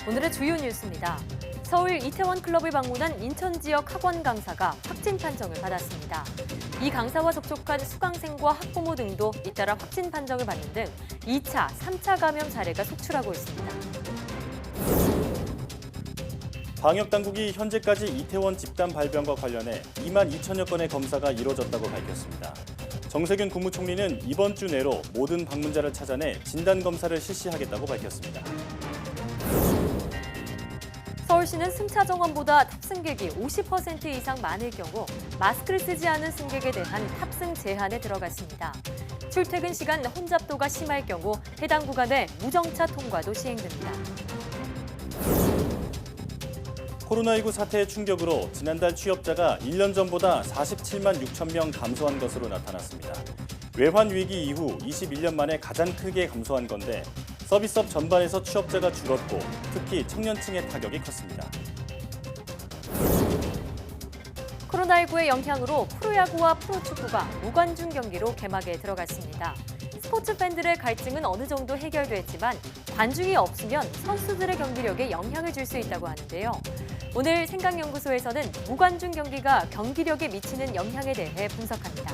오늘의 주요 뉴스입니다. 서울 이태원 클럽을 방문한 인천 지역 학원 강사가 확진 판정을 받았습니다. 이 강사와 접촉한 수강생과 학부모 등도 잇따라 확진 판정을 받는 등 2차, 3차 감염 사례가 속출하고 있습니다. 방역당국이 현재까지 이태원 집단 발병과 관련해 2만 2천여 건의 검사가 이뤄졌다고 밝혔습니다. 정세균 국무총리는 이번 주 내로 모든 방문자를 찾아내 진단검사를 실시하겠다고 밝혔습니다. 서울시는 승차 정원보다 탑승객이 50% 이상 많을 경우 마스크를 쓰지 않은 승객에 대한 탑승 제한에 들어갔습니다. 출퇴근 시간 혼잡도가 심할 경우 해당 구간에 무정차 통과도 시행됩니다. 코로나19 사태의 충격으로 지난달 취업자가 1년 전보다 47만 6천 명 감소한 것으로 나타났습니다. 외환 위기 이후 21년 만에 가장 크게 감소한 건데 서비스업 전반에서 취업자가 줄었고 특히 청년층의 타격이 컸습니다. 코로나19의 영향으로 프로야구와 프로축구가 무관중 경기로 개막에 들어갔습니다. 스포츠 팬들의 갈증은 어느 정도 해결됐지만 관중이 없으면 선수들의 경기력에 영향을 줄 수 있다고 하는데요. 오늘 생각연구소에서는 무관중 경기가 경기력에 미치는 영향에 대해 분석합니다.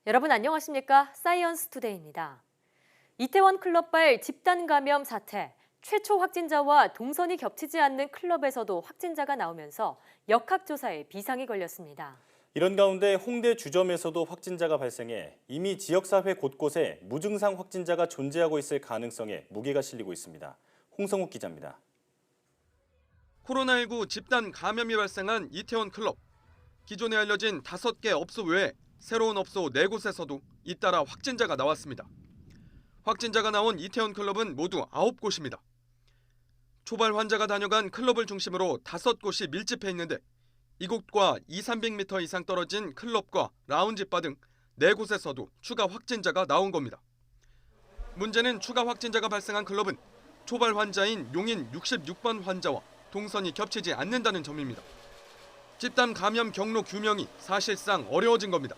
여러분 안녕하십니까? 사이언스 투데이입니다. 이태원 클럽발 집단 감염 사태, 최초 확진자와 동선이 겹치지 않는 클럽에서도 확진자가 나오면서 역학조사에 비상이 걸렸습니다. 이런 가운데 홍대 주점에서도 확진자가 발생해 이미 지역사회 곳곳에 무증상 확진자가 존재하고 있을 가능성에 무게가 실리고 있습니다. 홍성욱 기자입니다. 코로나19 집단 감염이 발생한 이태원 클럽. 기존에 알려진 5개 업소 외에 새로운 업소 4곳에서도 잇따라 확진자가 나왔습니다. 확진자가 나온 이태원 클럽은 모두 9곳입니다. 초발 환자가 다녀간 클럽을 중심으로 5곳이 밀집해 있는데 이곳과 200-300m 이상 떨어진 클럽과 라운지바 등 4곳에서도 추가 확진자가 나온 겁니다. 문제는 추가 확진자가 발생한 클럽은 초발 환자인 용인 66번 환자와 동선이 겹치지 않는다는 점입니다. 집단 감염 경로 규명이 사실상 어려워진 겁니다.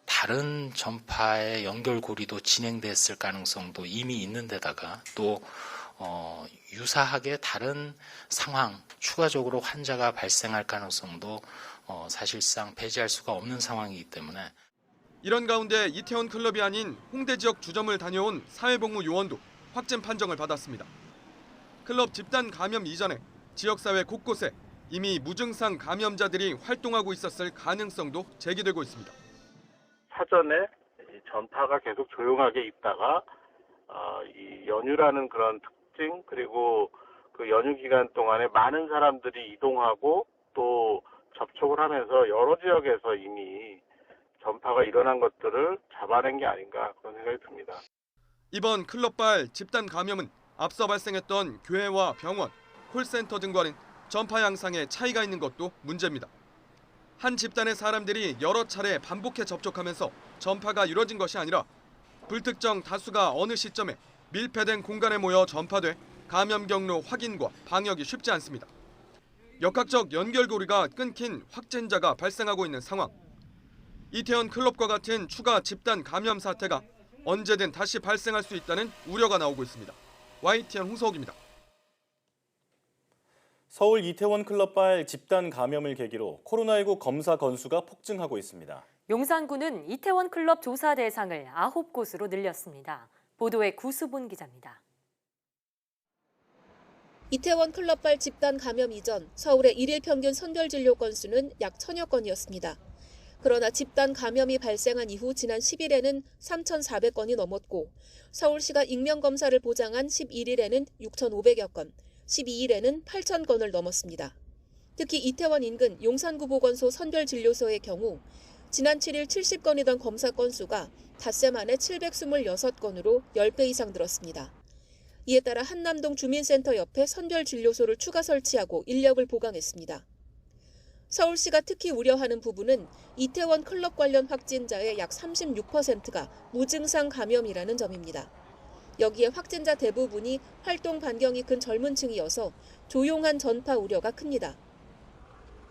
다른 전파의 연결고리도 진행됐을 가능성도 이미 있는 데다가 또 유사하게 다른 상황, 추가적으로 환자가 발생할 가능성도 사실상 배제할 수가 없는 상황이기 때문에 이런 가운데 이태원 클럽이 아닌 홍대 지역 주점을 다녀온 사회복무 요원도 확진 판정을 받았습니다. 클럽 집단 감염 이전에 지역사회 곳곳에 이미 무증상 감염자들이 활동하고 있었을 가능성도 제기되고 있습니다. 사전에 전파가 계속 조용하게 있다가 이 연휴라는 그런 특징 그리고 그 연휴 기간 동안에 많은 사람들이 이동하고 또 접촉을 하면서 여러 지역에서 이미 전파가 일어난 것들을 잡아낸 게 아닌가 그런 생각이 듭니다. 이번 클럽발 집단 감염은 앞서 발생했던 교회와 병원, 콜센터 등과는 전파 양상에 차이가 있는 것도 문제입니다. 한 집단의 사람들이 여러 차례 반복해 접촉하면서 전파가 이뤄진 것이 아니라 불특정 다수가 어느 시점에 밀폐된 공간에 모여 전파돼 감염 경로 확인과 방역이 쉽지 않습니다. 역학적 연결고리가 끊긴 확진자가 발생하고 있는 상황. 이태원 클럽과 같은 추가 집단 감염 사태가 언제든 다시 발생할 수 있다는 우려가 나오고 있습니다. YTN 홍석입니다. 서울 이태원 클럽발 집단 감염을 계기로 코로나19 검사 건수가 폭증하고 있습니다. 용산구는 이태원 클럽 조사 대상을 9곳으로 늘렸습니다. 보도에 구수본 기자입니다. 이태원 클럽발 집단 감염 이전 서울의 일일 평균 선별 진료 건수는 약 1000여 건이었습니다. 그러나 집단 감염이 발생한 이후 지난 10일에는 3,400건이 넘었고 서울시가 익명검사를 보장한 11일에는 6,500여 건, 12일에는 8,000건을 넘었습니다. 특히 이태원 인근 용산구 보건소 선별진료소의 경우 지난 7일 70건이던 검사 건수가 닷새 만에 726건으로 10배 이상 늘었습니다. 이에 따라 한남동 주민센터 옆에 선별진료소를 추가 설치하고 인력을 보강했습니다. 서울시가 특히 우려하는 부분은 이태원 클럽 관련 확진자의 약 36%가 무증상 감염이라는 점입니다. 여기에 확진자 대부분이 활동 반경이 큰 젊은 층이어서 조용한 전파 우려가 큽니다.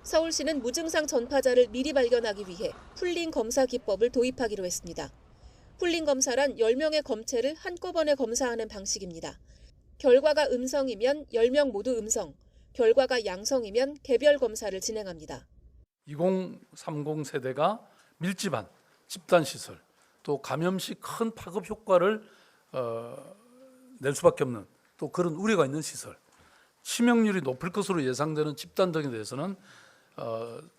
서울시는 무증상 전파자를 미리 발견하기 위해 풀링 검사 기법을 도입하기로 했습니다. 풀링 검사란 10명의 검체를 한꺼번에 검사하는 방식입니다. 결과가 음성이면 10명 모두 음성, 결과가 양성이면 개별 검사를 진행합니다. 2030 세대가 밀집한 집단시설, 또 감염 시 큰 파급 효과를 낼 수밖에 없는 또 그런 우려가 있는 시설, 치명률이 높을 것으로 예상되는 집단 등에 대해서는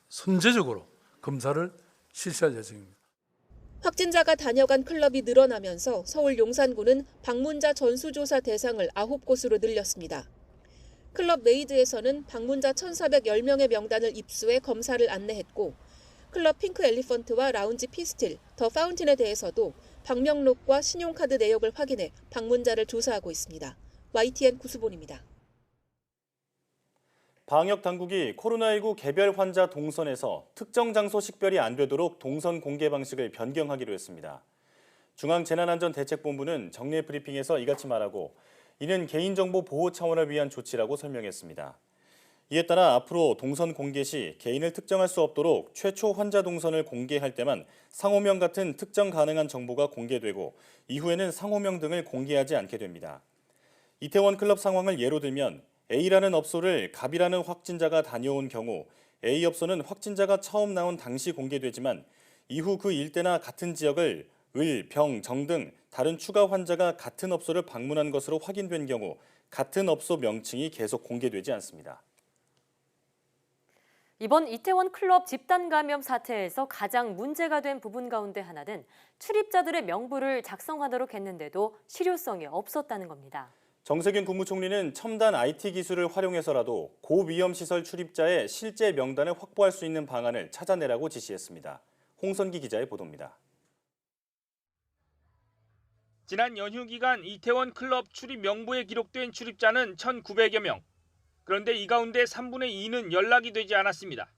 선제적으로 검사를 실시할 예정입니다. 확진자가 다녀간 클럽이 늘어나면서 서울 용산구는 방문자 전수조사 대상을 9곳으로 늘렸습니다. 클럽 메이드에서는 방문자 1,410명의 명단을 입수해 검사를 안내했고, 클럽 핑크 엘리펀트와 라운지 피스틸, 더 파운틴에 대해서도 방명록과 신용카드 내역을 확인해 방문자를 조사하고 있습니다. YTN 구수본입니다. 방역 당국이 코로나19 개별 환자 동선에서 특정 장소 식별이 안 되도록 동선 공개 방식을 변경하기로 했습니다. 중앙재난안전대책본부는 정례 브리핑에서 이같이 말하고, 이는 개인정보 보호 차원을 위한 조치라고 설명했습니다. 이에 따라 앞으로 동선 공개 시 개인을 특정할 수 없도록 최초 환자 동선을 공개할 때만 상호명 같은 특정 가능한 정보가 공개되고, 이후에는 상호명 등을 공개하지 않게 됩니다. 이태원 클럽 상황을 예로 들면 A라는 업소를 갑이라는 확진자가 다녀온 경우 A 업소는 확진자가 처음 나온 당시 공개되지만, 이후 그 일대나 같은 지역을 을, 병, 정 등 다른 추가 환자가 같은 업소를 방문한 것으로 확인된 경우 같은 업소 명칭이 계속 공개되지 않습니다. 이번 이태원 클럽 집단 감염 사태에서 가장 문제가 된 부분 가운데 하나는 출입자들의 명부를 작성하도록 했는데도 실효성이 없었다는 겁니다. 정세균 국무총리는 첨단 IT 기술을 활용해서라도 고위험 시설 출입자의 실제 명단을 확보할 수 있는 방안을 찾아내라고 지시했습니다. 홍선기 기자의 보도입니다. 지난 연휴 기간 이태원 클럽 출입 명부에 기록된 출입자는 1,900여 명. 그런데 이 가운데 3분의 2는 연락이 되지 않았습니다.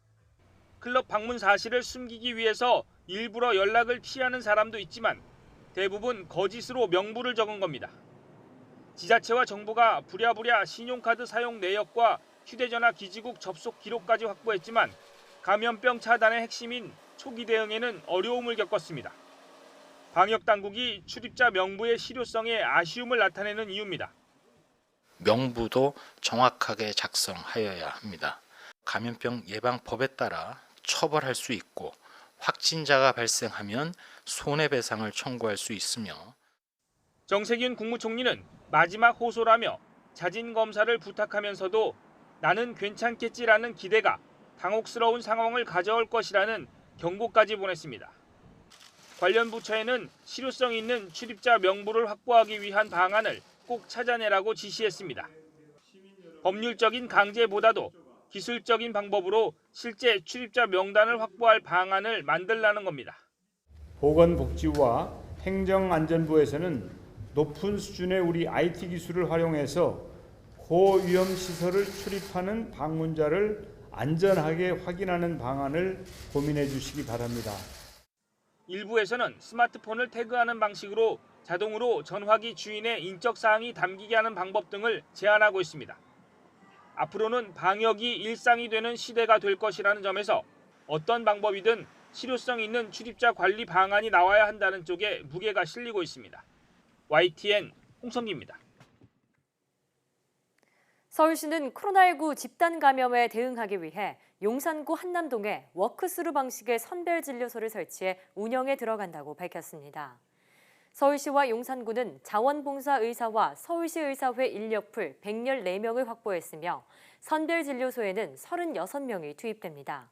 클럽 방문 사실을 숨기기 위해서 일부러 연락을 피하는 사람도 있지만 대부분 거짓으로 명부를 적은 겁니다. 지자체와 정부가 부랴부랴 신용카드 사용 내역과 휴대전화 기지국 접속 기록까지 확보했지만 감염병 차단의 핵심인 초기 대응에는 어려움을 겪었습니다. 방역당국이 출입자 명부의 실효성에 아쉬움을 나타내는 이유입니다. 명부도 정확하게 작성하여야 합니다. 감염병 예방법에 따라 처벌할 수 있고 확진자가 발생하면 손해배상을 청구할 수 있으며, 정세균 국무총리는 마지막 호소라며 자진 검사를 부탁하면서도 나는 괜찮겠지라는 기대가 당혹스러운 상황을 가져올 것이라는 경고까지 보냈습니다. 관련 부처에는 실효성 있는 출입자 명부를 확보하기 위한 방안을 꼭 찾아내라고 지시했습니다. 법률적인 강제보다도 기술적인 방법으로 실제 출입자 명단을 확보할 방안을 만들라는 겁니다. 보건복지부와 행정안전부에서는 높은 수준의 우리 IT 기술을 활용해서 고위험 시설을 출입하는 방문자를 안전하게 확인하는 방안을 고민해 주시기 바랍니다. 일부에서는 스마트폰을 태그하는 방식으로 자동으로 전화기 주인의 인적 사항이 담기게 하는 방법 등을 제안하고 있습니다. 앞으로는 방역이 일상이 되는 시대가 될 것이라는 점에서 어떤 방법이든 실효성 있는 출입자 관리 방안이 나와야 한다는 쪽에 무게가 실리고 있습니다. YTN 홍성기입니다. 서울시는 코로나19 집단 감염에 대응하기 위해 용산구 한남동에 워크스루 방식의 선별진료소를 설치해 운영에 들어간다고 밝혔습니다. 서울시와 용산구는 자원봉사의사와 서울시의사회 인력풀 114명을 확보했으며 선별진료소에는 36명이 투입됩니다.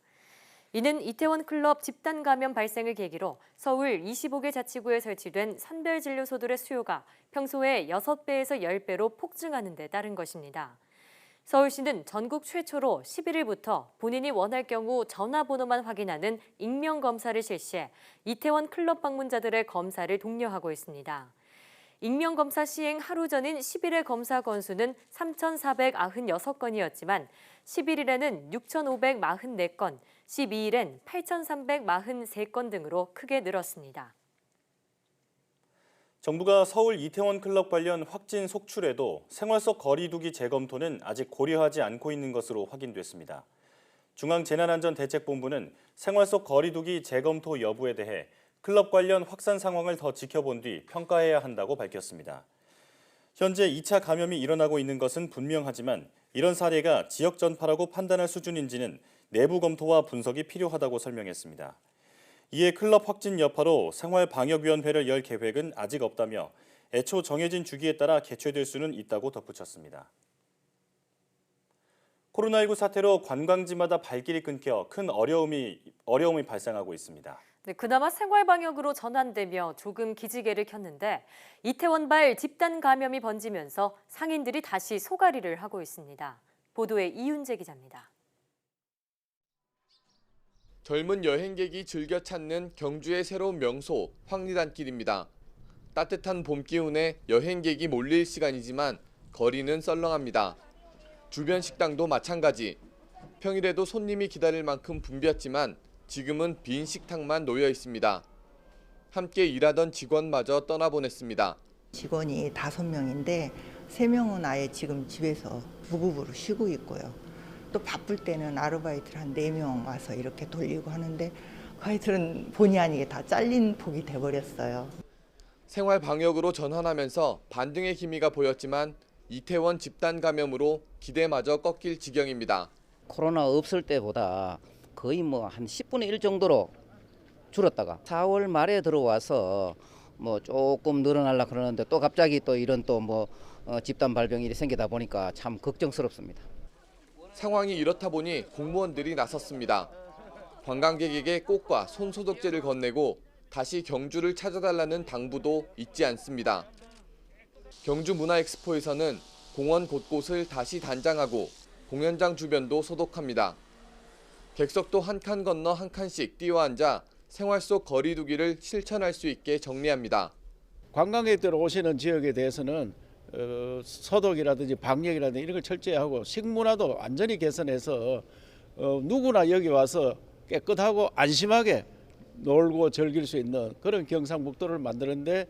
이는 이태원 클럽 집단 감염 발생을 계기로 서울 25개 자치구에 설치된 선별진료소들의 수요가 평소의 6배에서 10배로 폭증하는 데 따른 것입니다. 서울시는 전국 최초로 11일부터 본인이 원할 경우 전화번호만 확인하는 익명검사를 실시해 이태원 클럽 방문자들의 검사를 독려하고 있습니다. 익명검사 시행 하루 전인 10일의 검사 건수는 3,496건이었지만 11일에는 6,544건, 12일엔 8,343건 등으로 크게 늘었습니다. 정부가 서울 이태원 클럽 관련 확진 속출에도 생활 속 거리 두기 재검토는 아직 고려하지 않고 있는 것으로 확인됐습니다. 중앙재난안전대책본부는 생활 속 거리두기 재검토 여부에 대해 클럽 관련 확산 상황을 더 지켜본 뒤 평가해야 한다고 밝혔습니다. 현재 2차 감염이 일어나고 있는 것은 분명하지만 이런 사례가 지역 전파라고 판단할 수준인지는 내부 검토와 분석이 필요하다고 설명했습니다. 이에 클럽 확진 여파로 생활방역위원회를 열 계획은 아직 없다며 애초 정해진 주기에 따라 개최될 수는 있다고 덧붙였습니다. 코로나19 사태로 관광지마다 발길이 끊겨 큰 어려움이 발생하고 있습니다. 네, 그나마 생활방역으로 전환되며 조금 기지개를 켰는데 이태원발 집단 감염이 번지면서 상인들이 다시 소가리를 하고 있습니다. 보도에 이윤재 기자입니다. 젊은 여행객이 즐겨 찾는 경주의 새로운 명소 황리단길입니다. 따뜻한 봄 기운에 여행객이 몰릴 시간이지만 거리는 썰렁합니다. 주변 식당도 마찬가지. 평일에도 손님이 기다릴 만큼 붐볐지만 지금은 빈 식탁만 놓여 있습니다. 함께 일하던 직원마저 떠나보냈습니다. 직원이 5명인데 3명은 아예 지금 집에서 무급으로 쉬고 있고요. 또 바쁠 때는 아르바이트를 한 4명 와서 이렇게 돌리고 하는데 그 아이들은 본의 아니게 다 잘린 폭이 돼버렸어요. 생활 방역으로 전환하면서 반등의 기미가 보였지만 이태원 집단 감염으로 기대마저 꺾일 지경입니다. 코로나 없을 때보다 거의 한 10분의 1 정도로 줄었다가 4월 말에 들어와서 조금 늘어나려 그러는데 또 갑자기 또 이런 집단 발병이 생기다 보니까 참 걱정스럽습니다. 상황이 이렇다 보니 공무원들이 나섰습니다. 관광객에게 꽃과 손소독제를 건네고 다시 경주를 찾아달라는 당부도 잊지 않습니다. 경주문화엑스포에서는 공원 곳곳을 다시 단장하고 공연장 주변도 소독합니다. 객석도 한 칸 건너 한 칸씩 뛰어앉아 생활 속 거리두기를 실천할 수 있게 정리합니다. 관광객들 오시는 지역에 대해서는 소독이라든지 방역이라든지 이런 걸 철저히 하고 식문화도 완전히 개선해서 누구나 여기 와서 깨끗하고 안심하게 놀고 즐길 수 있는 그런 경상북도를 만드는데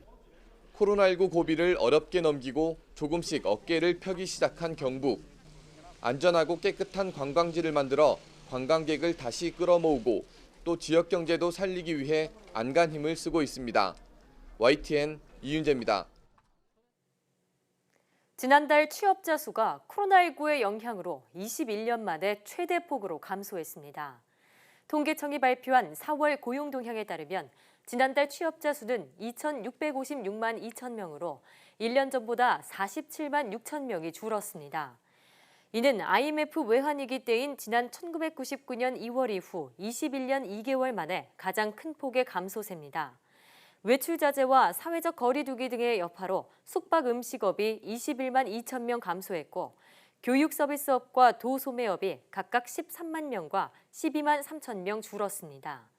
코로나19 고비를 어렵게 넘기고 조금씩 어깨를 펴기 시작한 경북. 안전하고 깨끗한 관광지를 만들어 관광객을 다시 끌어모으고 또 지역 경제도 살리기 위해 안간 힘을 쓰고 있습니다. YTN 이윤재입니다. 지난달 취업자 수가 코로나19의 영향으로 21년 만에 최대 폭으로 감소했습니다. 통계청이 발표한 4월 고용 동향에 따르면 지난달 취업자 수는 2,656만 2천 명으로 1년 전보다 47만 6천 명이 줄었습니다. 이는 IMF 외환위기 때인 지난 1999년 2월 이후 21년 2개월 만에 가장 큰 폭의 감소세입니다. 외출 자제와 사회적 거리두기 등의 여파로 숙박 음식업이 21만 2천 명 감소했고 교육 서비스업과 도소매업이 각각 13만 명과 12만 3천 명 줄었습니다.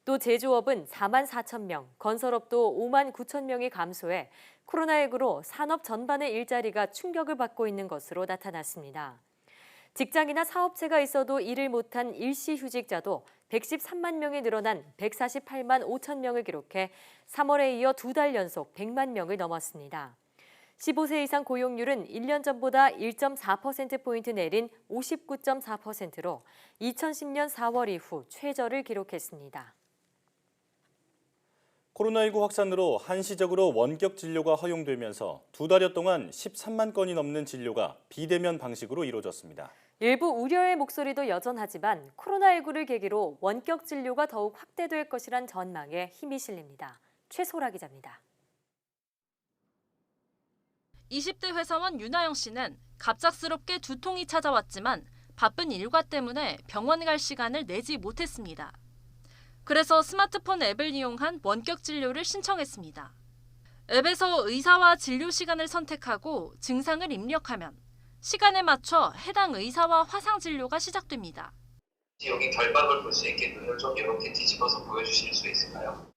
또 제조업은 4만 4천 명, 건설업도 5만 9천 명이 감소해 코로나19로 산업 전반의 일자리가 충격을 받고 있는 것으로 나타났습니다. 직장이나 사업체가 있어도 일을 못한 일시휴직자도 113만 명이 늘어난 148만 5천 명을 기록해 3월에 이어 2달 연속 100만 명을 넘었습니다. 15세 이상 고용률은 1년 전보다 1.4%포인트 내린 59.4%로 2010년 4월 이후 최저를 기록했습니다. 코로나19 확산으로 한시적으로 원격 진료가 허용되면서 2달여 동안 13만 건이 넘는 진료가 비대면 방식으로 이루어졌습니다. 일부 우려의 목소리도 여전하지만 코로나19를 계기로 원격 진료가 더욱 확대될 것이란 전망에 힘이 실립니다. 최소라 기자입니다. 20대 회사원 윤아영 씨는 갑작스럽게 두통이 찾아왔지만 바쁜 일과 때문에 병원 갈 시간을 내지 못했습니다. 그래서 스마트폰 앱을 이용한 원격 진료를 신청했습니다. 앱에서 의사와 진료 시간을 선택하고 증상을 입력하면 시간에 맞춰 해당 의사와 화상 진료가 시작됩니다. 여기 결박을 볼 수 있게 눈을 좀 이렇게 뒤집어서 보여주실 수 있을까요?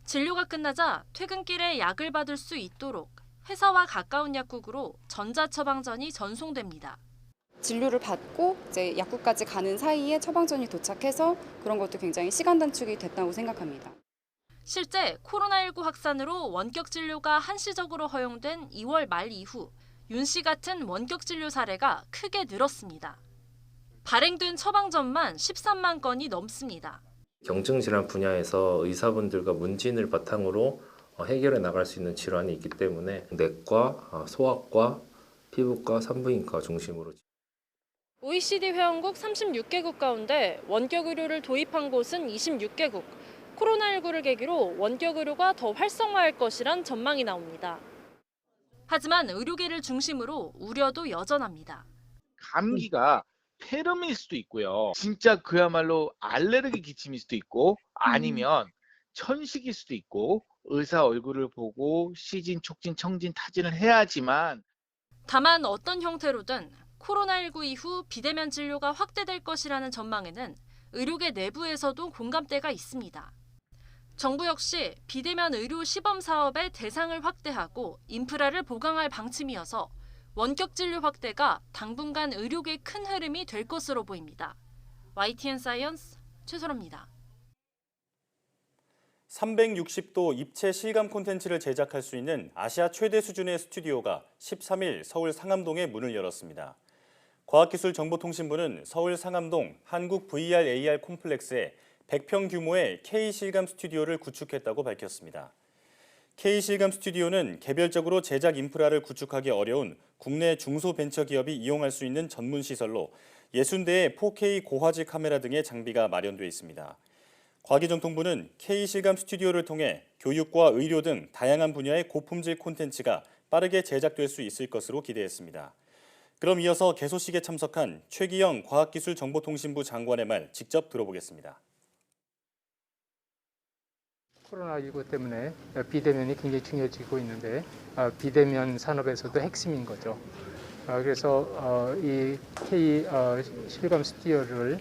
진료가 끝나자 퇴근길에 약을 받을 수 있도록 회사와 가까운 약국으로 전자처방전이 전송됩니다. 진료를 받고 이제 약국까지 가는 사이에 처방전이 도착해서 그런 것도 굉장히 시간 단축이 됐다고 생각합니다. 실제 코로나19 확산으로 원격 진료가 한시적으로 허용된 2월 말 이후 윤 씨 같은 원격 진료 사례가 크게 늘었습니다. 발행된 처방전만 13만 건이 넘습니다. 경증질환 분야에서 의사분들과 문진을 바탕으로 해결해 나갈 수 있는 질환이 있기 때문에 내과, 소아과, 피부과, 산부인과 중심으로 OECD 회원국 36개국 가운데 원격 의료를 도입한 곳은 26개국. 코로나19를 계기로 원격 의료가 더 활성화할 것이란 전망이 나옵니다. 하지만 의료계를 중심으로 우려도 여전합니다. 감기가 폐렴일 수도 있고요. 진짜 그야말로 알레르기 기침일 수도 있고 아니면 천식일 수도 있고 의사 얼굴을 보고 시진, 촉진, 청진, 타진을 해야지만 다만 어떤 형태로든 코로나19 이후 비대면 진료가 확대될 것이라는 전망에는 의료계 내부에서도 공감대가 있습니다. 정부 역시 비대면 의료 시범 사업의 대상을 확대하고 인프라를 보강할 방침이어서 원격 진료 확대가 당분간 의료계 큰 흐름이 될 것으로 보입니다. YTN 사이언스 최소로입니다. 360도 입체 실감 콘텐츠를 제작할 수 있는 아시아 최대 수준의 스튜디오가 13일 서울 상암동에 문을 열었습니다. 과학기술정보통신부는 서울 상암동 한국 VR/AR 콤플렉스에 100평 규모의 K실감 스튜디오를 구축했다고 밝혔습니다. K실감 스튜디오는 개별적으로 제작 인프라를 구축하기 어려운 국내 중소벤처기업이 이용할 수 있는 전문 시설로 60대의 4K 고화질 카메라 등의 장비가 마련돼 있습니다. 과기정통부는 K실감 스튜디오를 통해 교육과 의료 등 다양한 분야의 고품질 콘텐츠가 빠르게 제작될 수 있을 것으로 기대했습니다. 그럼 이어서 개소식에 참석한 최기영 과학기술정보통신부 장관의 말 직접 들어보겠습니다. 코로나19 때문에 비대면이 굉장히 중요해지고 있는데 비대면 산업에서도 핵심인 거죠. 그래서 이 K 실감 스튜디오를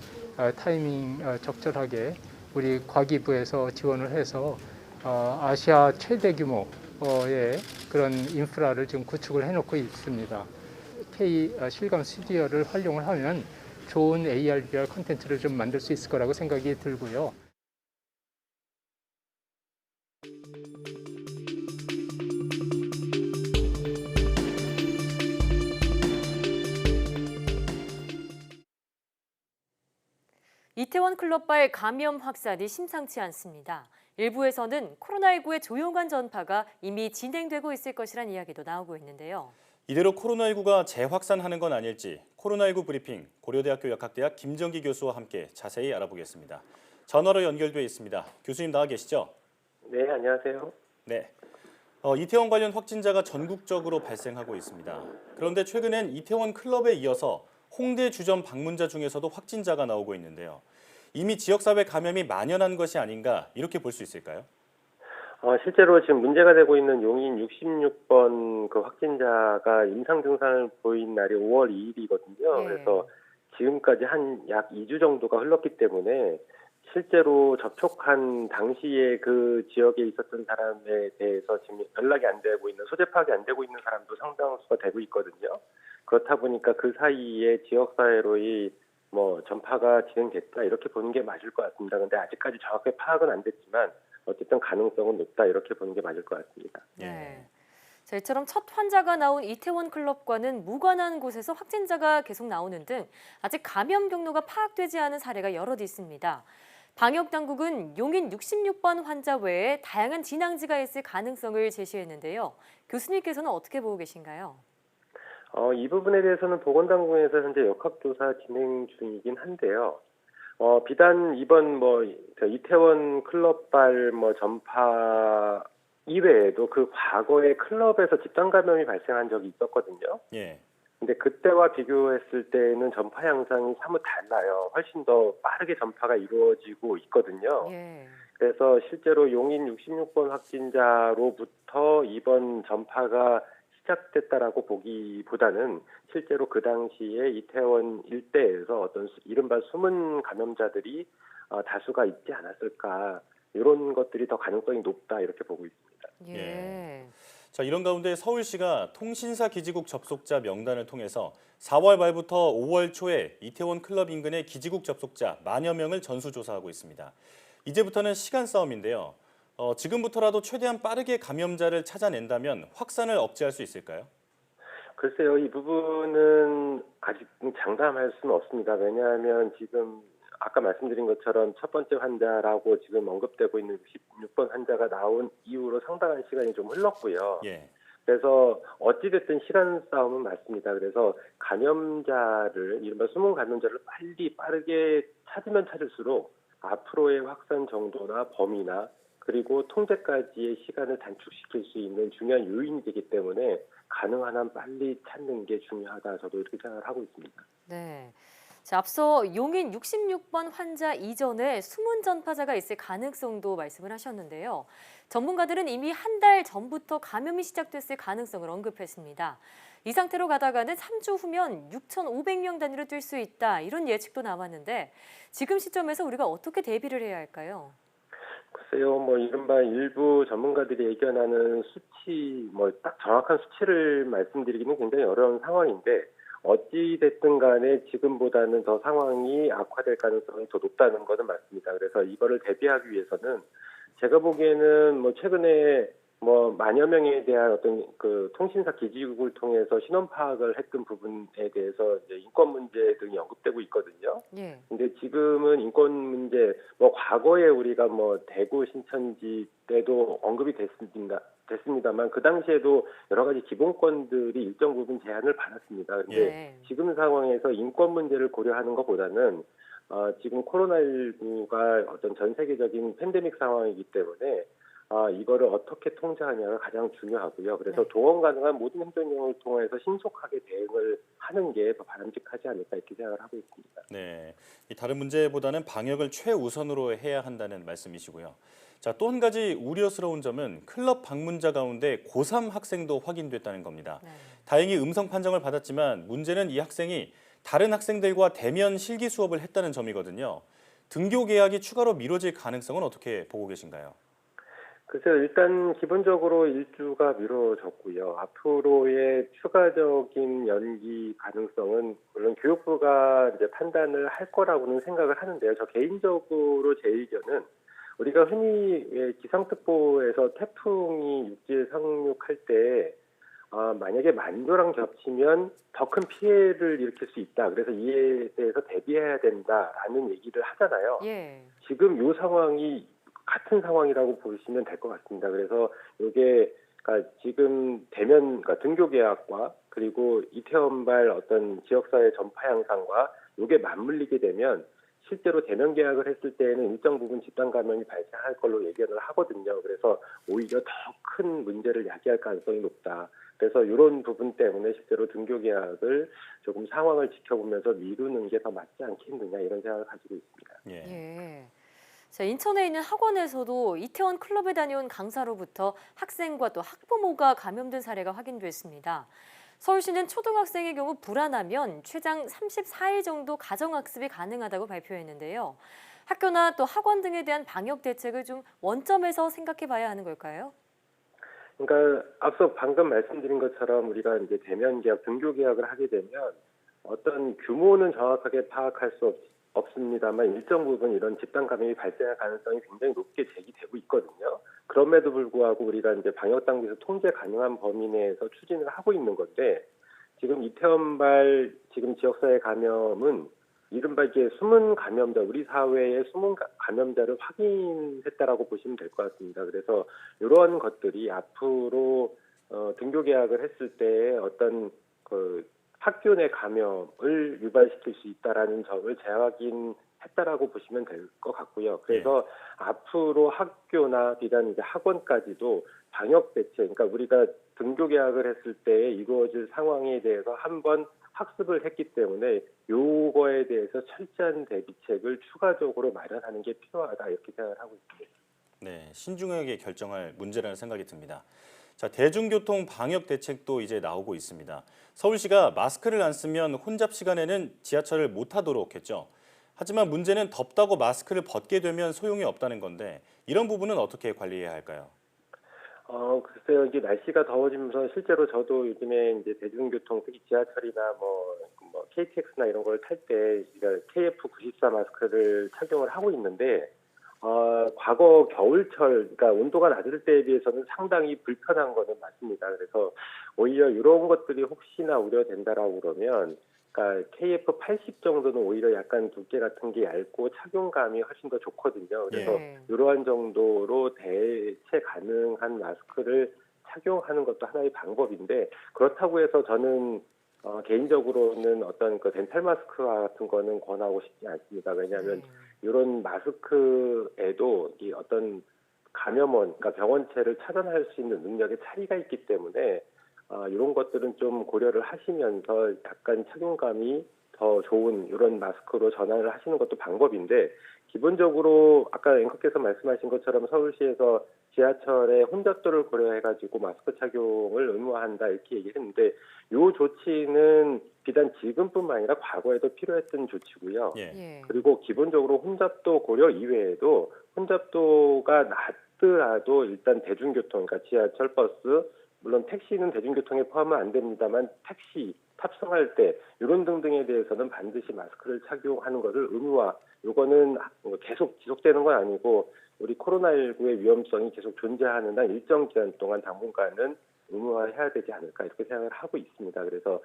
타이밍 적절하게 우리 과기부에서 지원을 해서 아시아 최대 규모의 그런 인프라를 지금 구축을 해놓고 있습니다. K 실감 스튜디오를 활용을 하면 좋은 AR, VR 콘텐츠를 좀 만들 수 있을 거라고 생각이 들고요. 이태원 클럽발 감염 확산이 심상치 않습니다. 일부에서는 코로나19의 조용한 전파가 이미 진행되고 있을 것이란 이야기도 나오고 있는데요. 이대로 코로나19가 재확산하는 건 아닐지 코로나19 브리핑 고려대학교 역학대학 김정기 교수와 함께 자세히 알아보겠습니다. 전화로 연결돼 있습니다. 교수님 나와 계시죠? 네, 안녕하세요. 네. 이태원 관련 확진자가 전국적으로 발생하고 있습니다. 그런데 최근엔 이태원 클럽에 이어서 홍대 주점 방문자 중에서도 확진자가 나오고 있는데요. 이미 지역사회 감염이 만연한 것이 아닌가 이렇게 볼 수 있을까요? 실제로 지금 문제가 되고 있는 용인 66번 그 확진자가 임상 증상을 보인 날이 5월 2일이거든요. 네. 그래서 지금까지 한 약 2주 정도가 흘렀기 때문에 실제로 접촉한 당시에 그 지역에 있었던 사람에 대해서 지금 연락이 안 되고 있는, 소재 파악이 안 되고 있는 사람도 상당수가 되고 있거든요. 그렇다 보니까 그 사이에 지역사회로의 전파가 진행됐다 이렇게 보는 게 맞을 것 같습니다. 그런데 아직까지 정확하게 파악은 안 됐지만 어쨌든 가능성은 높다 이렇게 보는 게 맞을 것 같습니다. 네. 자, 이처럼 첫 환자가 나온 이태원 클럽과는 무관한 곳에서 확진자가 계속 나오는 등 아직 감염 경로가 파악되지 않은 사례가 여럿 있습니다. 방역당국은 용인 66번 환자 외에 다양한 진앙지가 있을 가능성을 제시했는데요. 교수님께서는 어떻게 보고 계신가요? 이 부분에 대해서는 보건당국에서 현재 역학조사 진행 중이긴 한데요. 비단 이번 이태원 클럽발 전파 이외에도 그 과거에 클럽에서 집단 감염이 발생한 적이 있었거든요. 예. 근데 그때와 비교했을 때는 전파 양상이 사뭇 달라요. 훨씬 더 빠르게 전파가 이루어지고 있거든요. 예. 그래서 실제로 용인 66번 확진자로부터 이번 전파가 시작됐다라고 보기보다는 실제로 그 당시에 이태원 일대에서 어떤 이른바 숨은 감염자들이 다수가 있지 않았을까, 이런 것들이 더 가능성이 높다 이렇게 보고 있습니다. 예. 자, 이런 가운데 서울시가 통신사 기지국 접속자 명단을 통해서 4월 말부터 5월 초에 이태원 클럽 인근의 기지국 접속자 만여 명을 전수조사하고 있습니다. 이제부터는 시간 싸움인데요. 지금부터라도 최대한 빠르게 감염자를 찾아낸다면 확산을 억제할 수 있을까요? 글쎄요, 이 부분은 아직 아직 장담할 수는 없습니다. 왜냐하면 지금 아까 말씀드린 것처럼 첫 번째 환자라고 지금 언급되고 있는 16번 환자가 나온 이후로 상당한 시간이 좀 흘렀고요. 예. 그래서 어찌됐든 시간 싸움은 맞습니다. 그래서 감염자를, 이른바 숨은 감염자를 빠르게 찾으면 찾을수록 앞으로의 확산 정도나 범위나 그리고 통제까지의 시간을 단축시킬 수 있는 중요한 요인이 되기 때문에 가능한 한 빨리 찾는 게 중요하다. 저도 이렇게 생각을 하고 있습니다. 네. 자, 앞서 용인 66번 환자 이전에 숨은 전파자가 있을 가능성도 말씀을 하셨는데요. 전문가들은 이미 한 달 전부터 감염이 시작됐을 가능성을 언급했습니다. 이 상태로 가다가는 3주 후면 6,500명 단위로 뛸 수 있다. 이런 예측도 나왔는데 지금 시점에서 우리가 어떻게 대비를 해야 할까요? 글쎄요, 이른바 일부 전문가들이 예견하는 수치, 딱 정확한 수치를 말씀드리기는 굉장히 어려운 상황인데, 어찌 됐든 간에 지금보다는 더 상황이 악화될 가능성이 더 높다는 것은 맞습니다. 그래서 이거를 대비하기 위해서는 제가 보기에는 최근에 만여 명에 대한 어떤 그 통신사 기지국을 통해서 신원 파악을 했던 부분에 대해서 이제 인권 문제 등이 언급되고 있거든요. 예. 근데 지금은 인권 문제, 과거에 우리가 대구 신천지 때도 언급이 됐습니다만 그 당시에도 여러 가지 기본권들이 일정 부분 제한을 받았습니다. 근데 지금 상황에서 인권 문제를 고려하는 것보다는 지금 코로나19가 어떤 전 세계적인 팬데믹 상황이기 때문에 이거를 어떻게 통제하냐가 가장 중요하고요. 그래서 동원 가능한 모든 행정력을 통해서 신속하게 대응을 하는 게 더 바람직하지 않을까 이렇게 생각을 하고 있습니다. 네, 다른 문제보다는 방역을 최우선으로 해야 한다는 말씀이시고요. 자, 또 한 가지 우려스러운 점은 클럽 방문자 가운데 고3 학생도 확인됐다는 겁니다. 다행히 음성 판정을 받았지만 문제는 이 학생이 다른 학생들과 대면 실기 수업을 했다는 점이거든요. 등교 계약이 추가로 미뤄질 가능성은 어떻게 보고 계신가요? 글쎄요, 일단 기본적으로 일주가 미뤄졌고요. 앞으로의 추가적인 연기 가능성은 물론 교육부가 이제 판단을 할 거라고는 생각을 하는데요. 저 개인적으로 제 의견은 우리가 흔히 기상특보에서 태풍이 육지에 상륙할 때 만약에 만조랑 겹치면 더 큰 피해를 일으킬 수 있다. 그래서 이에 대해서 대비해야 된다라는 얘기를 하잖아요. 예. 지금 이 상황이 같은 상황이라고 보시면 될 것 같습니다. 그래서 이게 지금 등교 계약과 그리고 이태원발 어떤 지역사회 전파 양상과 이게 맞물리게 되면 실제로 대면 계약을 했을 때에는 일정 부분 집단 감염이 발생할 걸로 예견을 하거든요. 그래서 오히려 더 큰 문제를 야기할 가능성이 높다. 그래서 이런 부분 때문에 실제로 등교 계약을 조금 상황을 지켜보면서 미루는 게 더 맞지 않겠느냐 이런 생각을 가지고 있습니다. 예. 자, 인천에 있는 학원에서도 이태원 클럽에 다녀온 강사로부터 학생과 또 학부모가 감염된 사례가 확인됐습니다. 서울시는 초등학생의 경우 불안하면 최장 34일 정도 가정학습이 가능하다고 발표했는데요. 학교나 또 학원 등에 대한 방역 대책을 좀 원점에서 생각해 봐야 하는 걸까요? 그러니까 앞서 방금 말씀드린 것처럼 우리가 이제 대면 계약, 등교 계약을 하게 되면 어떤 규모는 정확하게 파악할 수 없습니다만 일정 부분 이런 집단 감염이 발생할 가능성이 굉장히 높게 제기되고 있거든요. 그럼에도 불구하고 우리가 이제 방역 단계에서 통제 가능한 범위 내에서 추진을 하고 있는 건데 지금 이태원발 지금 지역사회 감염은 이른바 이게 숨은 감염자, 우리 사회의 숨은 감염자를 확인했다라고 보시면 될 것 같습니다. 그래서 이러한 것들이 앞으로 등교 계약을 했을 때 어떤 학교 내 감염을 유발시킬 수 있다라는 점을 재확인했다라고 보시면 될 것 같고요. 그래서 앞으로 학교나 비단 이제 학원까지도 방역 대책, 그러니까 우리가 등교 계약을 했을 때 이루어질 상황에 대해서 한번 학습을 했기 때문에 요거에 대해서 철저한 대비책을 추가적으로 마련하는 게 필요하다 이렇게 생각을 하고 있습니다. 네, 신중하게 결정할 문제라는 생각이 듭니다. 자, 대중교통 방역 대책도 이제 나오고 있습니다. 서울시가 마스크를 안 쓰면 혼잡 시간에는 지하철을 못 타도록 했죠. 하지만 문제는 덥다고 마스크를 벗게 되면 소용이 없다는 건데 이런 부분은 어떻게 관리해야 할까요? 글쎄요, 이게 날씨가 더워지면서 실제로 저도 요즘에 이제 대중교통, 특히 지하철이나 KTX나 이런 걸 탈 때 KF94 마스크를 착용을 하고 있는데, 과거 겨울철, 그러니까 온도가 낮을 때에 비해서는 상당히 불편한 거는 맞습니다. 그래서 오히려 이런 것들이 혹시나 우려된다라고 그러면 그러니까 KF80 정도는 오히려 약간 두께 같은 게 얇고 착용감이 훨씬 더 좋거든요. 그래서 이러한 정도로 대체 가능한 마스크를 착용하는 것도 하나의 방법인데, 그렇다고 해서 저는 개인적으로는 어떤 그 덴탈 마스크와 같은 거는 권하고 싶지 않습니다. 왜냐하면 이런 마스크에도 이 어떤 감염원, 그러니까 병원체를 차단할 수 있는 능력의 차이가 있기 때문에 이런 것들은 좀 고려를 하시면서 약간 착용감이 더 좋은 이런 마스크로 전환을 하시는 것도 방법인데, 기본적으로 아까 앵커께서 말씀하신 것처럼 서울시에서 지하철의 혼잡도를 고려해가지고 마스크 착용을 의무화한다 이렇게 얘기했는데, 이 조치는 비단 지금뿐만 아니라 과거에도 필요했던 조치고요. 그리고 기본적으로 혼잡도 고려 이외에도 혼잡도가 낮더라도 일단 대중교통, 그러니까 지하철, 버스, 물론 택시는 대중교통에 포함은 안 됩니다만 택시 탑승할 때 이런 등등에 대해서는 반드시 마스크를 착용하는 것을 의무화. 이거는 계속 지속되는 건 아니고 우리 코로나19의 위험성이 계속 존재하는 한 일정 기간 동안 당분간은 의무화해야 되지 않을까 이렇게 생각을 하고 있습니다. 그래서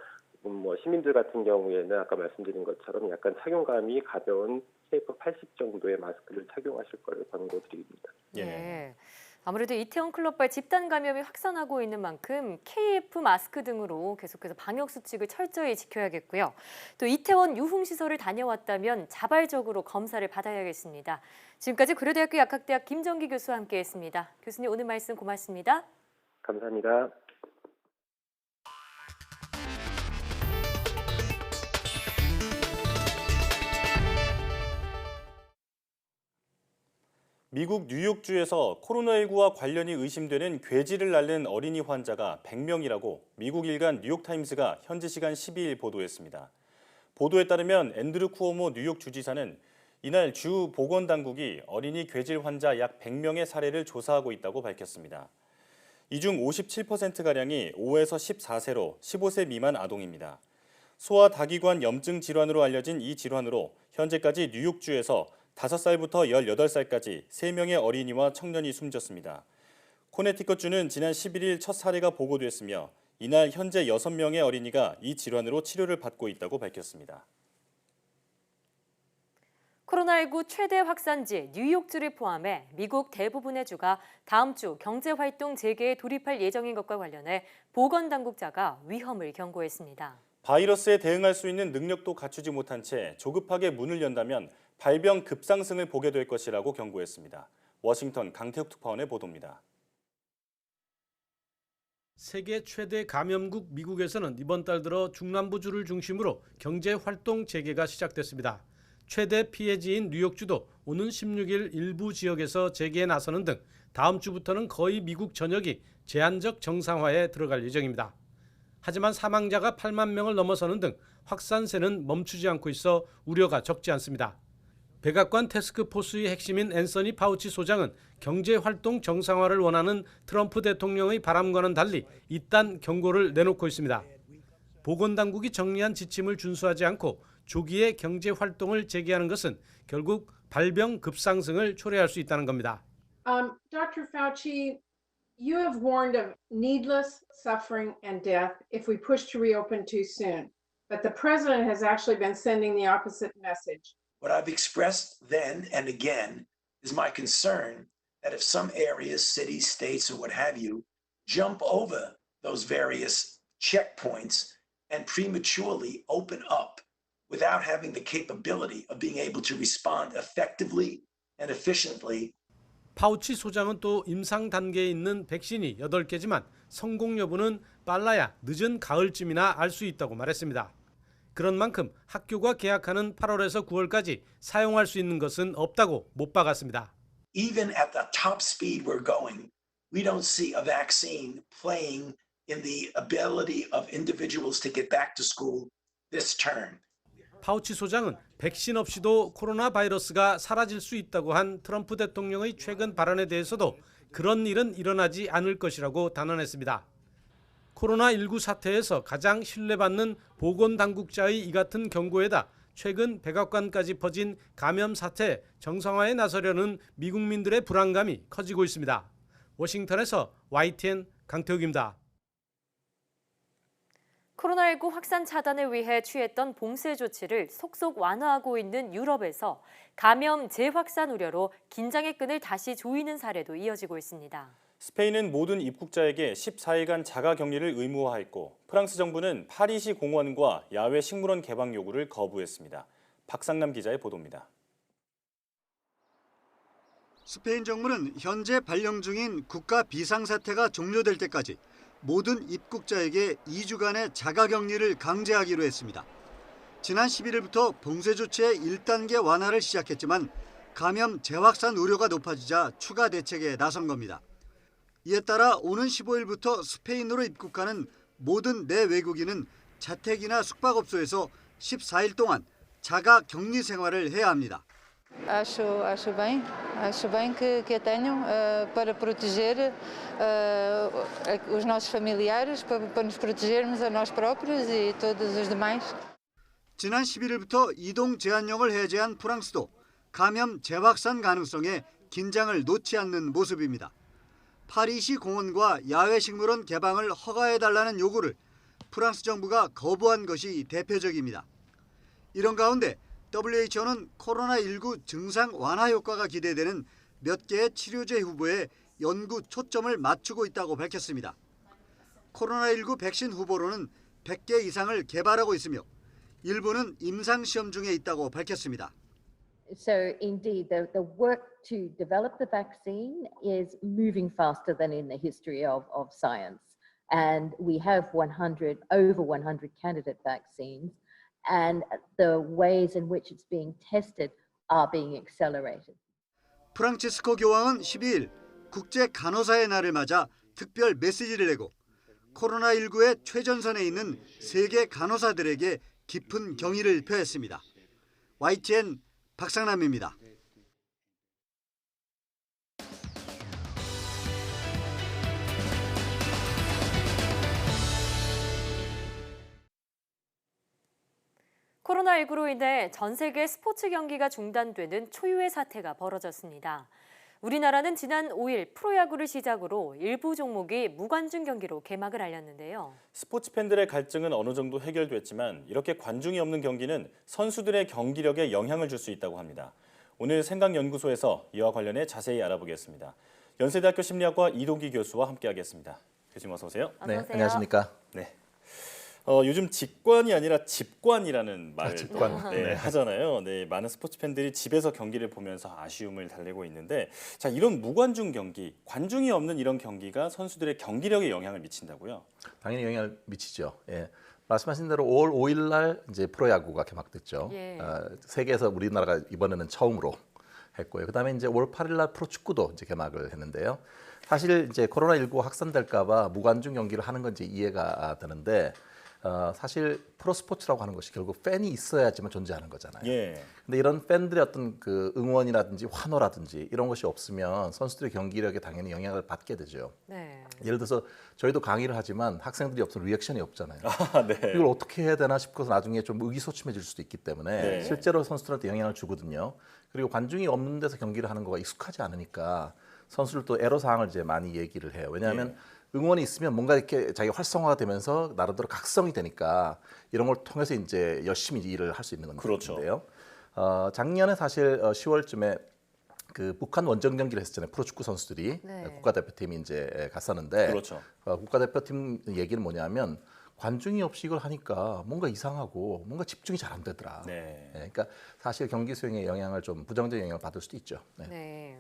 시민들 같은 경우에는 아까 말씀드린 것처럼 약간 착용감이 가벼운 KF80 정도의 마스크를 착용하실 것을 권고드립니다. 아무래도 이태원 클럽발 집단 감염이 확산하고 있는 만큼 KF 마스크 등으로 계속해서 방역 수칙을 철저히 지켜야겠고요. 또 이태원 유흥시설을 다녀왔다면 자발적으로 검사를 받아야겠습니다. 지금까지 고려대학교 약학대학 김정기 교수와 함께했습니다. 교수님 오늘 말씀 고맙습니다. 감사합니다. 미국 뉴욕주에서 코로나19와 관련이 의심되는 괴질을 앓는 어린이 환자가 100명이라고 미국 일간 뉴욕타임스가 현지 시간 12일 보도했습니다. 보도에 따르면 앤드루 쿠오모 뉴욕 주지사는 이날 주 보건당국이 어린이 괴질 환자 약 100명의 사례를 조사하고 있다고 밝혔습니다. 이 중 57%가량이 5에서 14세로 15세 미만 아동입니다. 소아 다기관 염증 질환으로 알려진 이 질환으로 현재까지 뉴욕주에서 5살부터 18살까지 3명의 어린이와 청년이 숨졌습니다. 코네티컷주는 지난 11일 첫 사례가 보고됐으며 이날 현재 6명의 어린이가 이 질환으로 치료를 받고 있다고 밝혔습니다. 코로나19 최대 확산지 뉴욕주를 포함해 미국 대부분의 주가 다음 주 경제활동 재개에 돌입할 예정인 것과 관련해 보건당국자가 위험을 경고했습니다. 바이러스에 대응할 수 있는 능력도 갖추지 못한 채 조급하게 문을 연다면 발병 급상승을 보게 될 것이라고 경고했습니다. 워싱턴 강태욱 특파원의 보도입니다. 세계 최대 감염국 미국에서는 이번 달 들어 중남부주를 중심으로 경제활동 재개가 시작됐습니다. 최대 피해지인 뉴욕주도 오는 16일 일부 지역에서 재개에 나서는 등 다음 주부터는 거의 미국 전역이 제한적 정상화에 들어갈 예정입니다. 하지만 사망자가 8만 명을 넘어서는 등 확산세는 멈추지 않고 있어 우려가 적지 않습니다. 백악관 태스크포스의 핵심인 앤서니 파우치 소장은 경제활동 정상화를 원하는 트럼프 대통령의 바람과는 달리 이딴 경고를 내놓고 있습니다. 보건당국이 정리한 지침을 준수하지 않고 조기에 경제활동을 재개하는 것은 결국 발병 급상승을 초래할 수 있다는 겁니다. Dr. Fauci, you have warned of needless suffering and death if we push to reopen too soon. But the president has actually been sending the opposite message. What I've expressed then and again is my concern that if some areas, cities, states, or what have you, jump over those various checkpoints and prematurely open up without having the capability of being able to respond effectively and efficiently. 파우치 소장은 또 임상 단계에 있는 백신이 8개지만 성공 여부는 빨라야 늦은 가을쯤이나 알 수 있다고 말했습니다. 그런 만큼 학교가 개학하는 8월에서 9월까지 사용할 수 있는 것은 없다고 못 박았습니다. Even at the top speed we're going, we don't see a vaccine playing in the ability of individuals to get back to school this term. 파우치 소장은 백신 없이도 코로나 바이러스가 사라질 수 있다고 한 트럼프 대통령의 최근 발언에 대해서도 그런 일은 일어나지 않을 것이라고 단언했습니다. 코로나19 사태에서 가장 신뢰받는 보건당국자의 이 같은 경고에다 최근 백악관까지 퍼진 감염 사태 정상화에 나서려는 미국민들의 불안감이 커지고 있습니다. 워싱턴에서 YTN 강태욱입니다. 코로나19 확산 차단을 위해 취했던 봉쇄 조치를 속속 완화하고 있는 유럽에서 감염 재확산 우려로 긴장의 끈을 다시 조이는 사례도 이어지고 있습니다. 스페인은 모든 입국자에게 14일간 자가 격리를 의무화했고 프랑스 정부는 파리시 공원과 야외 식물원 개방 요구를 거부했습니다. 박상남 기자의 보도입니다. 스페인 정부는 현재 발령 중인 국가 비상사태가 종료될 때까지 모든 입국자에게 2주간의 자가격리를 강제하기로 했습니다. 지난 11일부터 봉쇄 조치의 1단계 완화를 시작했지만 감염 재확산 우려가 높아지자 추가 대책에 나선 겁니다. 이에 따라 오는 15일부터 스페인으로 입국하는 모든 내외국인은 자택이나 숙박업소에서 14일 동안 자가격리 생활을 해야 합니다. Acho bem que a tenham para proteger os nossos familiares, para nos protegermos a nós próprios e todos os demais. 지난 11일부터 이동 제한령을 해제한 프랑스도 감염 재확산 가능성에 긴장을 놓지 않는 모습입니다. 파리시 공원과 야외 식물원 개방을 허가해달라는 요구를 프랑스 정부가 거부한 것이 대표적입니다. 이런 가운데 WHO는 코로나19 증상 완화 효과가 기대되는 몇 개의 치료제 후보에 연구 초점을 맞추고 있다고 밝혔습니다. 코로나19 백신 후보로는 100개 이상을 개발하고 있으며 일부는 임상시험 중에 있다고 밝혔습니다. So indeed, the work to develop the vaccine is moving faster than in the history of science. And we have over 100 candidate vaccines. And the ways in which it's being tested are being accelerated. 프란치스코 교황은 12일 국제 간호사의 날을 맞아 특별 메시지를 내고 코로나19의 최전선에 있는 세계 간호사들에게 깊은 경의를 표했습니다. YTN 박상남입니다. 코로나19로 인해 전 세계 스포츠 경기가 중단되는 초유의 사태가 벌어졌습니다. 우리나라는 지난 5일 프로야구를 시작으로 일부 종목이 무관중 경기로 개막을 알렸는데요. 스포츠 팬들의 갈증은 어느 정도 해결됐지만 이렇게 관중이 없는 경기는 선수들의 경기력에 영향을 줄 수 있다고 합니다. 오늘 생각연구소에서 이와 관련해 자세히 알아보겠습니다. 연세대학교 심리학과 이동기 교수와 함께하겠습니다. 교수님 어서 오세요. 네, 안녕하십니까. 네. 요즘 직관이 아니라 집관이라는 말을 네. 하잖아요. 네, 많은 스포츠 팬들이 집에서 경기를 보면서 아쉬움을 달래고 있는데, 자, 이런 무관중 경기, 관중이 없는 이런 경기가 선수들의 경기력에 영향을 미친다고요? 당연히 영향을 미치죠. 예. 말씀하신 대로 5월 5일 날 이제 프로야구가 개막됐죠. 예. 세계에서 우리나라가 이번에는 처음으로 했고요. 그다음에 이제 5월 8일 날 프로축구도 이제 개막을 했는데요. 사실 이제 코로나19 확산될까봐 무관중 경기를 하는 건 이제 이해가 되는데. 사실 프로 스포츠라고 하는 것이 결국 팬이 있어야지만 존재하는 거잖아요. 예. 근데 이런 팬들의 어떤 그 응원이라든지 환호라든지 이런 것이 없으면 선수들의 경기력에 당연히 영향을 받게 되죠. 네. 예를 들어서 저희도 강의를 하지만 학생들이 없으면 리액션이 없잖아요. 네. 이걸 어떻게 해야 되나 싶어서 나중에 좀 의기소침해질 수도 있기 때문에 네. 실제로 선수들한테 영향을 주거든요. 그리고 관중이 없는 데서 경기를 하는 거가 익숙하지 않으니까 선수들도 애로사항을 이제 많이 얘기를 해요. 왜냐하면 응원이 있으면 뭔가 이렇게 자기 활성화가 되면서 나름대로 각성이 되니까 이런 걸 통해서 이제 열심히 일을 할 수 있는 건데요. 그렇죠. 작년에 사실 10월쯤에 그 북한 원정 경기를 했었잖아요. 프로축구 선수들이 네. 국가대표팀이 이제 갔었는데 그렇죠. 국가대표팀 얘기는 뭐냐면 관중이 없이 이걸 하니까 뭔가 이상하고 뭔가 집중이 잘 안 되더라. 네. 그러니까 사실 경기 수행에 영향을 좀 부정적인 영향을 받을 수도 있죠. 네. 네.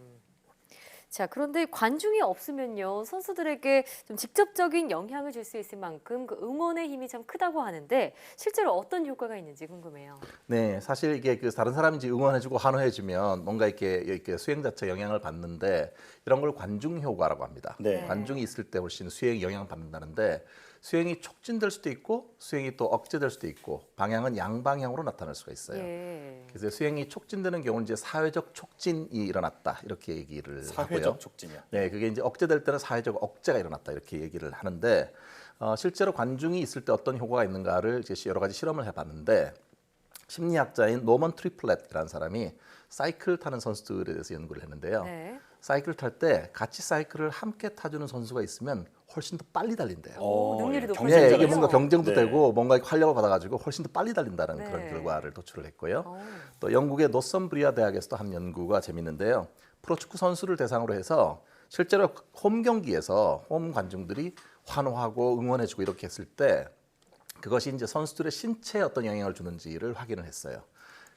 자, 그런데 관중이 없으면요, 선수들에게 좀 직접적인 영향을 줄 수 있을 만큼 그 응원의 힘이 참 크다고 하는데 실제로 어떤 효과가 있는지 궁금해요. 네, 사실 이게 그 다른 사람이 이제 응원해주고 환호해주면 뭔가 이렇게 수행 자체 영향을 받는데 이런 걸 관중 효과라고 합니다. 네. 관중이 있을 때 훨씬 수행이 영향을 받는다는데 수행이 촉진될 수도 있고 수행이 또 억제될 수도 있고 방향은 양방향으로 나타날 수가 있어요. 예. 그래서 수행이 촉진되는 경우는 이제 사회적 촉진이 일어났다 이렇게 얘기를 사회적 하고요. 촉진이요? 네, 그게 이제 억제될 때는 사회적 억제가 일어났다 이렇게 얘기를 하는데 실제로 관중이 있을 때 어떤 효과가 있는가를 이제 여러 가지 실험을 해봤는데 심리학자인 노먼 트리플렛이라는 사람이 사이클 타는 선수들에 대해서 연구를 했는데요. 네. 사이클 탈 때 같이 사이클을 함께 타주는 선수가 있으면 훨씬 더 빨리 달린대요. 능률이 높아지죠. 네, 이게 뭔가 경쟁도 네. 되고 뭔가 활력을 받아가지고 훨씬 더 빨리 달린다는 네. 그런 결과를 도출을 했고요. 또 영국의 노썸브리아 대학에서도 한 연구가 재밌는데요. 프로축구 선수를 대상으로 해서 실제로 홈 경기에서 홈 관중들이 환호하고 응원해주고 이렇게 했을 때 그것이 이제 선수들의 신체에 어떤 영향을 주는지를 확인을 했어요.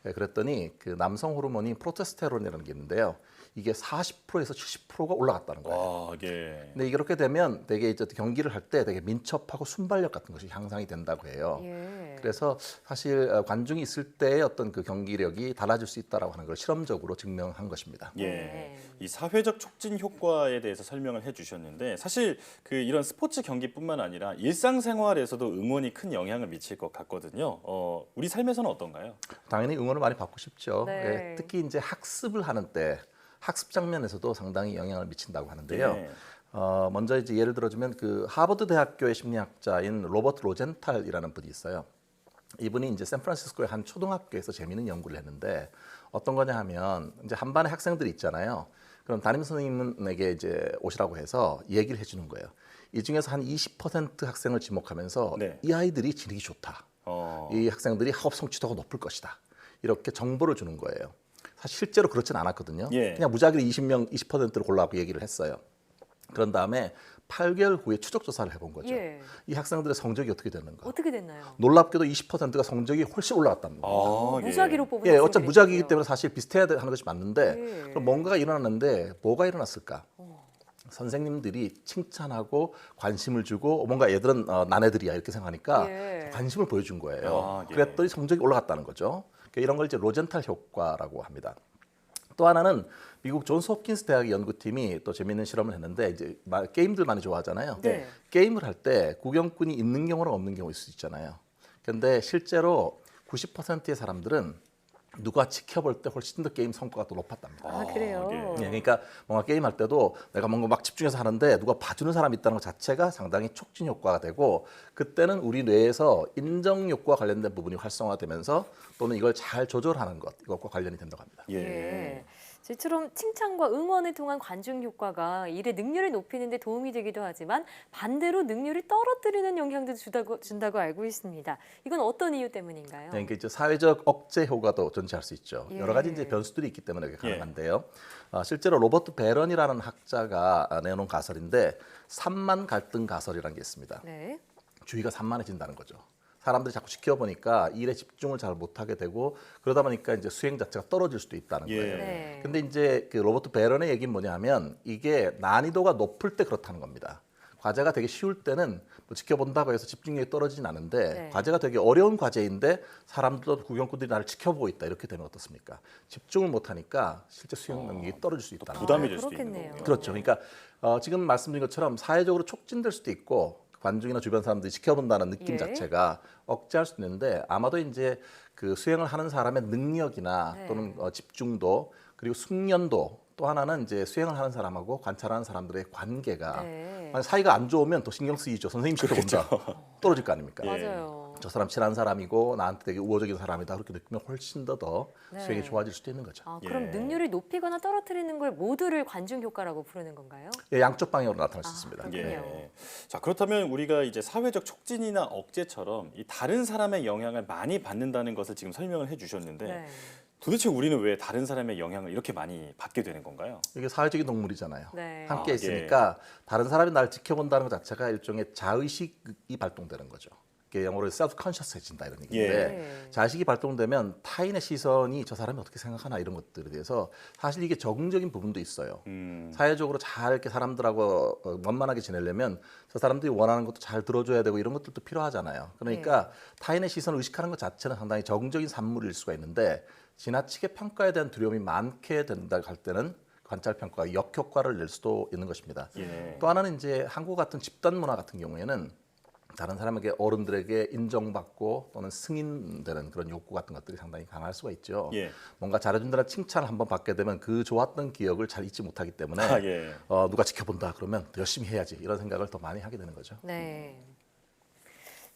그랬더니 그 남성 호르몬인 프로테스테론이라는 게 있는데요. 이게 40%에서 70%가 올라갔다는 거예요. 와, 예. 근데 이렇게 되면 되게 이제 경기를 할 때 되게 민첩하고 순발력 같은 것이 향상이 된다고 해요. 예. 그래서 사실 관중이 있을 때의 어떤 그 경기력이 달라질 수 있다라고 하는 걸 실험적으로 증명한 것입니다. 예. 이 사회적 촉진 효과에 대해서 설명을 해주셨는데 사실 그 이런 스포츠 경기뿐만 아니라 일상생활에서도 응원이 큰 영향을 미칠 것 같거든요. 우리 삶에서는 어떤가요? 당연히 응원을 많이 받고 싶죠. 네. 예, 특히 이제 학습을 하는 때 학습 장면에서도 상당히 영향을 미친다고 하는데요. 네. 먼저 이제 예를 들어주면 그 하버드 대학교의 심리학자인 로버트 로젠탈이라는 분이 있어요. 이분이 이제 샌프란시스코의 한 초등학교에서 재미있는 연구를 했는데 어떤 거냐 하면 이제 한 반에 학생들이 있잖아요. 그럼 담임 선생님에게 이제 오시라고 해서 얘기를 해주는 거예요. 이 중에서 한 20% 학생을 지목하면서 네. 이 아이들이 지능이 좋다. 이 학생들이 학업 성취도가 높을 것이다. 이렇게 정보를 주는 거예요. 사실 실제로 그렇진 않았거든요. 예. 그냥 무작위로 20%를 골라갖고 얘기를 했어요. 그런 다음에 8개월 후에 추적 조사를 해본 거죠. 예. 이 학생들의 성적이 어떻게 됐는가. 어떻게 됐나요? 놀랍게도 20%가 성적이 훨씬 올라갔다는 겁니다. 무작위로 뽑은 예, 학생들이 어차피 무작위이기 있군요. 때문에 사실 비슷해야 하는 것이 맞는데 예. 그럼 뭔가가 일어났는데 뭐가 일어났을까? 선생님들이 칭찬하고 관심을 주고 뭔가 얘들은 난애들이야 이렇게 생각하니까 예. 관심을 보여준 거예요. 아, 예. 그랬더니 성적이 올라갔다는 거죠. 이런 걸 이제 로젠탈 효과라고 합니다. 또 하나는 미국 존스 홉킨스 대학의 연구팀이 또 재미있는 실험을 했는데 이제 게임들 많이 좋아하잖아요. 네. 게임을 할 때 구경꾼이 있는 경우랑 없는 경우 있을 수 있잖아요. 근데 실제로 90%의 사람들은 누가 지켜볼 때 훨씬 더 게임 성과가 더 높았답니다. 아, 그래요? 예, 그러니까 뭔가 게임할 때도 내가 뭔가 막 집중해서 하는데 누가 봐주는 사람이 있다는 것 자체가 상당히 촉진 효과가 되고 그때는 우리 뇌에서 인정 욕구와 관련된 부분이 활성화되면서 또는 이걸 잘 조절하는 것 이것과 관련이 된다고 합니다. 예. 저처럼 칭찬과 응원을 통한 관중 효과가 일의 능률을 높이는 데 도움이 되기도 하지만 반대로 능률을 떨어뜨리는 영향도 준다고 알고 있습니다. 이건 어떤 이유 때문인가요? 네, 그러니까 이제 사회적 억제 효과도 존재할 수 있죠. 예. 여러 가지 이제 변수들이 있기 때문에 그게 가능한데요. 실제로 로버트 베런이라는 학자가 내놓은 가설인데 산만 갈등 가설이라는 게 있습니다. 네. 주의가 산만해진다는 거죠. 사람들이 자꾸 지켜보니까 일에 집중을 잘 못하게 되고 그러다 보니까 이제 수행 자체가 떨어질 수도 있다는 거예요. 네. 근데 이제 그 로버트 베런의 얘기는 뭐냐면 이게 난이도가 높을 때 그렇다는 겁니다. 과제가 되게 쉬울 때는 뭐 지켜본다고 해서 집중력이 떨어지진 않은데 네. 과제가 되게 어려운 과제인데 사람들도 구경꾼들이 나를 지켜보고 있다 이렇게 되면 어떻습니까? 집중을 못하니까 실제 수행 능력이 떨어질 수 있다는 부담이 거예요. 될 수도 있는 거군요. 그렇죠. 그러니까 지금 말씀드린 것처럼 사회적으로 촉진될 수도 있고 관중이나 주변 사람들이 지켜본다는 느낌 예. 자체가 억제할 수 있는데 아마도 이제 그 수행을 하는 사람의 능력이나 네. 또는 집중도 그리고 숙련도 또 하나는 이제 수행을 하는 사람하고 관찰하는 사람들의 관계가 네. 만약 사이가 안 좋으면 더 신경 쓰이죠. 선생님 지켜본다. 떨어질 거 아닙니까? 맞아요. 저 사람 친한 사람이고 나한테 되게 우호적인 사람이다. 그렇게 느끼면 훨씬 더 네. 수행이 좋아질 수도 있는 거죠. 아, 그럼 능률을 높이거나 떨어뜨리는 걸 모두를 관중 효과라고 부르는 건가요? 예, 양쪽 방향으로 나타날 수 있습니다. 예. 자, 그렇다면 우리가 이제 사회적 촉진이나 억제처럼 이 다른 사람의 영향을 많이 받는다는 것을 지금 설명을 해주셨는데 네. 도대체 우리는 왜 다른 사람의 영향을 이렇게 많이 받게 되는 건가요? 이게 사회적인 동물이잖아요. 네. 함께 아, 있으니까 다른 사람이 나를 지켜본다는 것 자체가 일종의 자의식이 발동되는 거죠. 이게 영어로 self conscious해진다 이런 얘기인데 자의식이 발동되면 타인의 시선이 저 사람이 어떻게 생각하나 이런 것들에 대해서 사실 이게 적응적인 부분도 있어요. 사회적으로 잘 이렇게 사람들하고 원만하게 지내려면 저 사람들이 원하는 것도 잘 들어줘야 되고 이런 것들도 필요하잖아요. 그러니까 타인의 시선을 의식하는 것 자체는 상당히 적응적인 산물일 수가 있는데 지나치게 평가에 대한 두려움이 많게 된다 할 때는 관찰 평가가 역효과를 낼 수도 있는 것입니다. 또 하나는 이제 한국 같은 집단 문화 같은 경우에는 다른 사람에게 어른들에게 인정받고 또는 승인되는 그런 욕구 같은 것들이 상당히 강할 수가 있죠. 뭔가 잘해준다는 칭찬을 한번 받게 되면 그 좋았던 기억을 잘 잊지 못하기 때문에 누가 지켜본다 그러면 더 열심히 해야지 이런 생각을 더 많이 하게 되는 거죠. 네.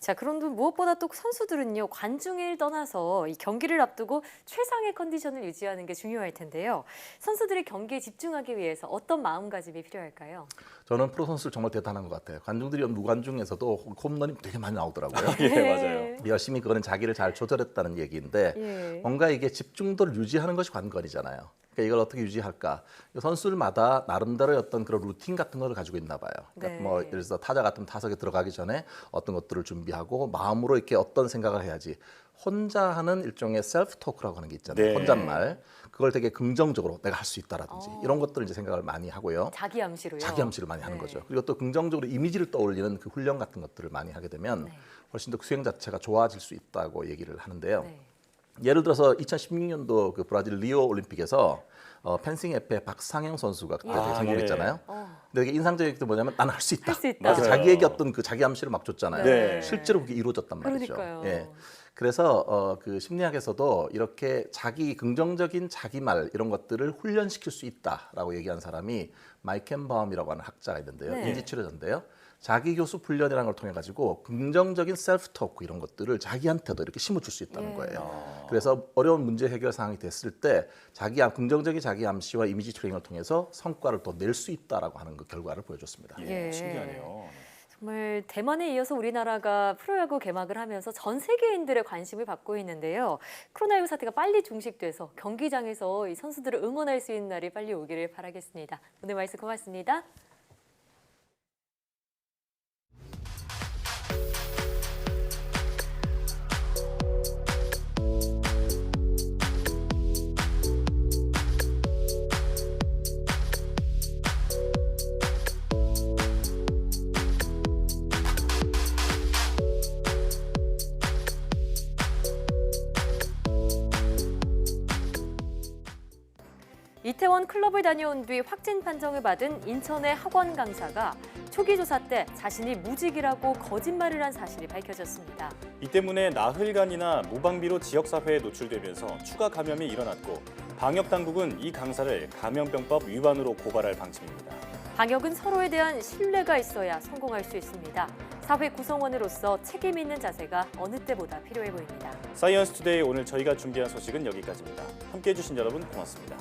자, 그런데 무엇보다 또 선수들은요, 관중을 떠나서 이 경기를 앞두고 최상의 컨디션을 유지하는 게 중요할 텐데요. 선수들이 경기에 집중하기 위해서 어떤 마음가짐이 필요할까요? 저는 프로 선수들 정말 대단한 것 같아요. 관중들이 무관중에서도 홈런이 되게 많이 나오더라고요. 예, 맞아요. 열심히 그거는 자기를 잘 조절했다는 얘기인데 예. 뭔가 이게 집중도를 유지하는 것이 관건이잖아요. 그러니까 이걸 어떻게 유지할까? 선수들마다 나름대로의 어떤 그런 루틴 같은 걸 가지고 있나 봐요. 그러니까 네. 뭐 예를 들어서 타자 같은 타석에 들어가기 전에 어떤 것들을 준비하고 마음으로 이렇게 어떤 생각을 해야지. 혼자 하는 일종의 셀프 토크라고 하는 게 있잖아요. 네. 혼잣말. 그걸 되게 긍정적으로 내가 할 수 있다라든지 이런 것들을 이제 생각을 많이 하고요. 자기 암시로요? 자기 암시를 많이 하는 네. 거죠. 그리고 또 긍정적으로 이미지를 떠올리는 그 훈련 같은 것들을 많이 하게 되면 훨씬 더 수행 자체가 좋아질 수 있다고 얘기를 하는데요. 예를 들어서 2016년도 그 브라질 리오 올림픽에서 펜싱 F의 박상영 선수가 그때 되게 성공했잖아요. 근데 이게 인상적인 게 뭐냐면 나는 할 수 있다. 할 수 있다. 그래서 자기에게 어떤 그 자기 암시를 막 줬잖아요. 네. 실제로 그게 이루어졌단 말이죠. 그러니까요. 예. 그래서 그 심리학에서도 이렇게 자기 긍정적인 자기 말 이런 것들을 훈련시킬 수 있다라고 얘기한 사람이 마이켄바움이라고 하는 학자가 있는데요. 네. 인지치료자인데요. 자기 교수 훈련이라는 걸 통해 가지고 긍정적인 셀프 토크 이런 것들을 자기한테도 이렇게 심어줄 수 있다는 거예요. 그래서 어려운 문제 해결 상황이 됐을 때 긍정적인 자기 암시와 이미지 트레이닝을 통해서 성과를 또 낼 수 있다라고 하는 그 결과를 보여줬습니다. 예. 신기하네요. 정말 대만에 이어서 우리나라가 프로야구 개막을 하면서 전 세계인들의 관심을 받고 있는데요. 코로나19 사태가 빨리 종식돼서 경기장에서 이 선수들을 응원할 수 있는 날이 빨리 오기를 바라겠습니다. 오늘 말씀 고맙습니다. 이태원 클럽을 다녀온 뒤 확진 판정을 받은 인천의 학원 강사가 초기 조사 때 자신이 무직이라고 거짓말을 한 사실이 밝혀졌습니다. 이 때문에 나흘간이나 무방비로 지역사회에 노출되면서 추가 감염이 일어났고 방역당국은 이 강사를 감염병법 위반으로 고발할 방침입니다. 방역은 서로에 대한 신뢰가 있어야 성공할 수 있습니다. 사회 구성원으로서 책임 있는 자세가 어느 때보다 필요해 보입니다. 사이언스 투데이 오늘 저희가 준비한 소식은 여기까지입니다. 함께해 주신 여러분 고맙습니다.